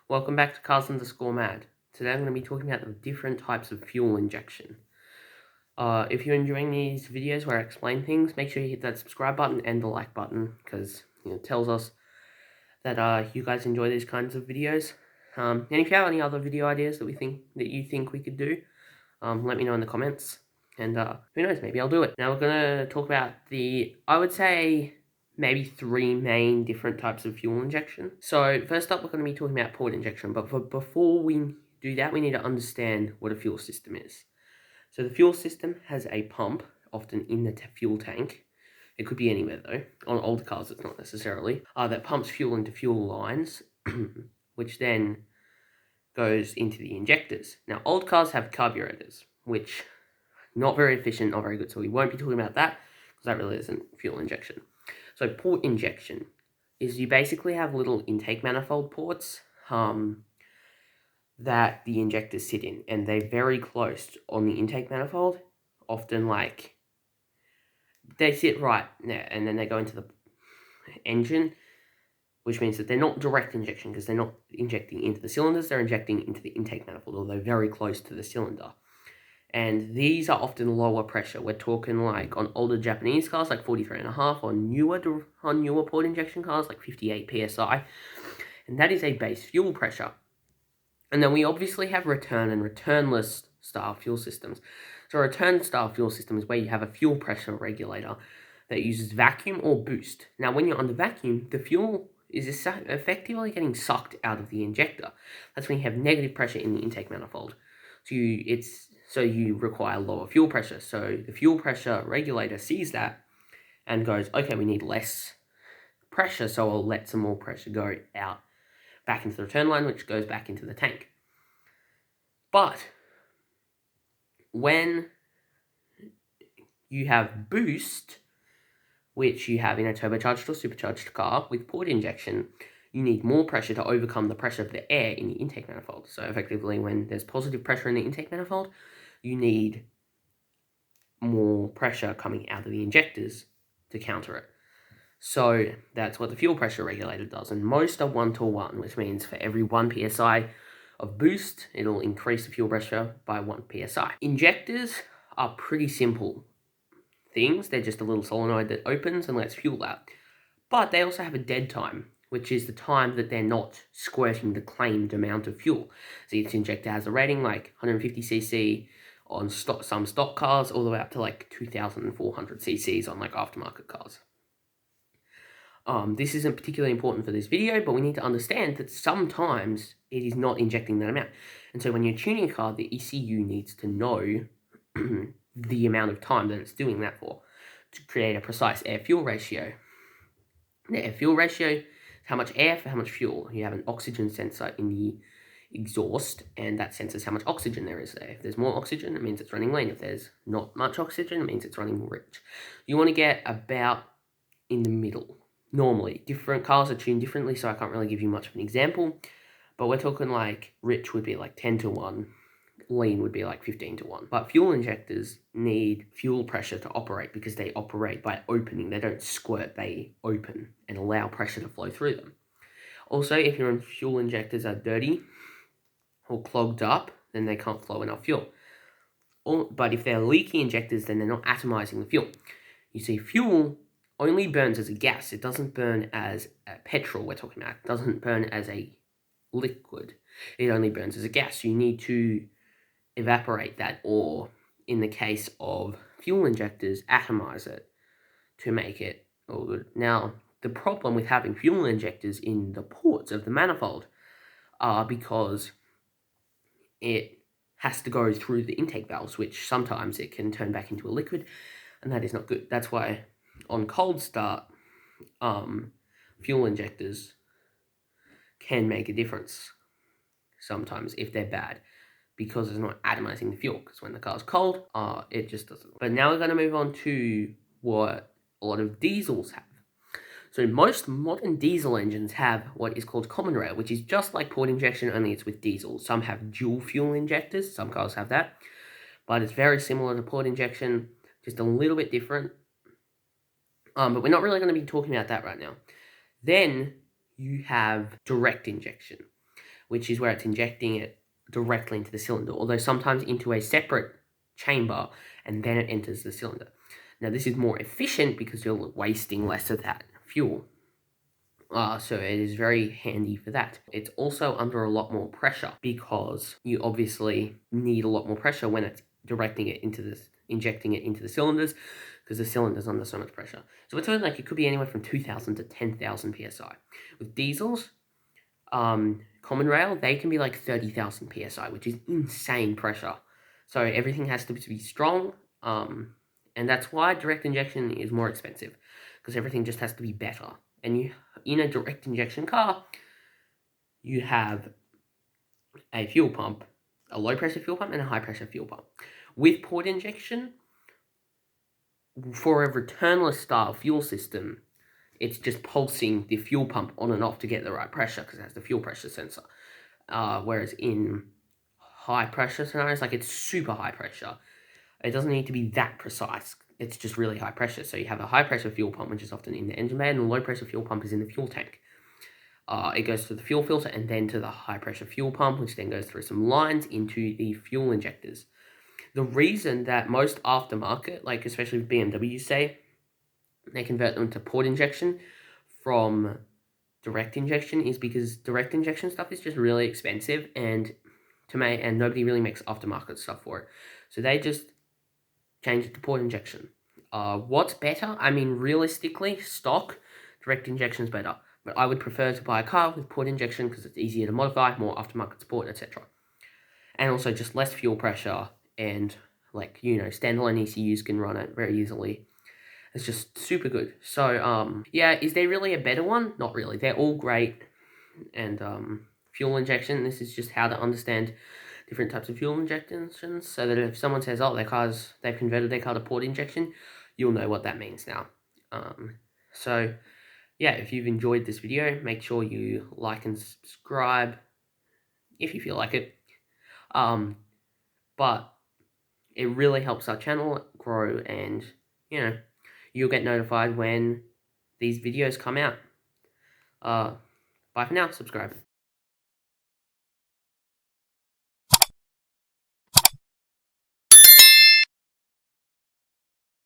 Welcome back to Cars Underscore Mad. Today I'm going to be talking about the different types of fuel injection. If you're enjoying these videos where I explain things, make sure you hit that subscribe button and the like button, because it tells us that you guys enjoy these kinds of videos. And if you have any other video ideas that you think we could do, let me know in the comments. And who knows, maybe I'll do it. Now we're going to talk about I would say, maybe three main different types of fuel injection. So first up, we're going to be talking about port injection. But before we do that, we need to understand what a fuel system is. So the fuel system has a pump, often in the fuel tank. It could be anywhere though. On old cars, it's not necessarily. That pumps fuel into fuel lines, which then goes into the injectors. Now, old cars have carburetors, which not very efficient, not very good. So we won't be talking about that because that really isn't fuel injection. So port injection is you basically have little intake manifold ports that the injectors sit in, and they're very close on the intake manifold. Often, like, they sit right there, and then they go into the engine, which means that they're not direct injection because they're not injecting into the cylinders, they're injecting into the intake manifold, although very close to the cylinder. And these are often lower pressure. We're talking like on older Japanese cars, like 43.5, on newer port injection cars, like 58 psi. And that is a base fuel pressure. And then we obviously have return and returnless style fuel systems. So a return style fuel system is where you have a fuel pressure regulator that uses vacuum or boost. Now, when you're under vacuum, the fuel is effectively getting sucked out of the injector. That's when you have negative pressure in the intake manifold. So you require lower fuel pressure. So the fuel pressure regulator sees that and goes, okay, we need less pressure, so I'll let some more pressure go out back into the return line, which goes back into the tank. But when you have boost, which you have in a turbocharged or supercharged car with port injection, you need more pressure to overcome the pressure of the air in the intake manifold. So effectively, when there's positive pressure in the intake manifold, you need more pressure coming out of the injectors to counter it. So that's what the fuel pressure regulator does. And most are 1-to-1, which means for every 1 psi of boost, it'll increase the fuel pressure by 1 psi. Injectors are pretty simple things. They're just a little solenoid that opens and lets fuel out. But they also have a dead time, which is the time that they're not squirting the claimed amount of fuel. So each injector has a rating like 150cc on some stock cars, all the way up to like 2,400 cc's on like aftermarket cars. This isn't particularly important for this video, but we need to understand that sometimes it is not injecting that amount. And so when you're tuning a car, the ECU needs to know the amount of time that it's doing that for to create a precise air-fuel ratio. The air-fuel ratio is how much air for how much fuel. You have an oxygen sensor in the exhaust, and that senses how much oxygen there is there. If there's more oxygen, it means it's running lean. If there's not much oxygen, it means it's running rich. You want to get about in the middle. Normally, different cars are tuned differently, so I can't really give you much of an example, but we're talking like rich would be like 10-to-1, lean would be like 15-to-1. But fuel injectors need fuel pressure to operate because they operate by opening. They don't squirt, they open and allow pressure to flow through them. Also, if your fuel injectors are dirty or clogged up, then they can't flow enough fuel. But if they're leaky injectors, then they're not atomizing the fuel. You see, fuel only burns as a gas. It doesn't burn as a petrol we're talking about. It doesn't burn as a liquid. It only burns as a gas. You need to evaporate that, or in the case of fuel injectors, atomize it to make it all good. Now, the problem with having fuel injectors in the ports of the manifold are because it has to go through the intake valves, which sometimes it can turn back into a liquid, and that is not good. That's why on cold start, fuel injectors can make a difference sometimes if they're bad, because it's not atomizing the fuel, because when the car's cold, it just doesn't. But now we're going to move on to what a lot of diesels have. So most modern diesel engines have what is called common rail, which is just like port injection, only it's with diesel. Some have dual fuel injectors, some cars have that, but it's very similar to port injection, just a little bit different. But we're not really going to be talking about that right now. Then you have direct injection, which is where it's injecting it directly into the cylinder, although sometimes into a separate chamber, and then it enters the cylinder. Now, this is more efficient because you're wasting less of that fuel. So it is very handy for that. It's also under a lot more pressure because you obviously need a lot more pressure when it's injecting it into the cylinders, because the cylinder's under so much pressure. So we're talking like it could be anywhere from 2,000 to 10,000 psi. With diesels, common rail, they can be like 30,000 psi, which is insane pressure. So everything has to be strong, and that's why direct injection is more expensive, because everything just has to be better. And in a direct injection car, you have a fuel pump, a low pressure fuel pump and a high pressure fuel pump. With port injection, for a returnless style fuel system, it's just pulsing the fuel pump on and off to get the right pressure because it has the fuel pressure sensor. Whereas in high pressure scenarios, like it's super high pressure, it doesn't need to be that precise. It's just really high pressure. So you have a high pressure fuel pump, which is often in the engine bay, and the low pressure fuel pump is in the fuel tank. It goes through the fuel filter and then to the high pressure fuel pump, which then goes through some lines into the fuel injectors. The reason that most aftermarket, like especially with BMW, say they convert them to port injection from direct injection is because direct injection stuff is just really expensive and nobody really makes aftermarket stuff for it. So they just change it to port injection. What's better? I mean, realistically, stock direct injection is better. But I would prefer to buy a car with port injection because it's easier to modify, more aftermarket support, etc. And also just less fuel pressure and standalone ECUs can run it very easily. It's just super good. So, yeah, is there really a better one? Not really. They're all great. And fuel injection, this is just how to understand different types of fuel injections, so that if someone says, oh, they've converted their car to port injection, you'll know what that means now. So, yeah, if you've enjoyed this video, make sure you like and subscribe if you feel like it. But it really helps our channel grow, and, you'll get notified when these videos come out. Bye for now, subscribe.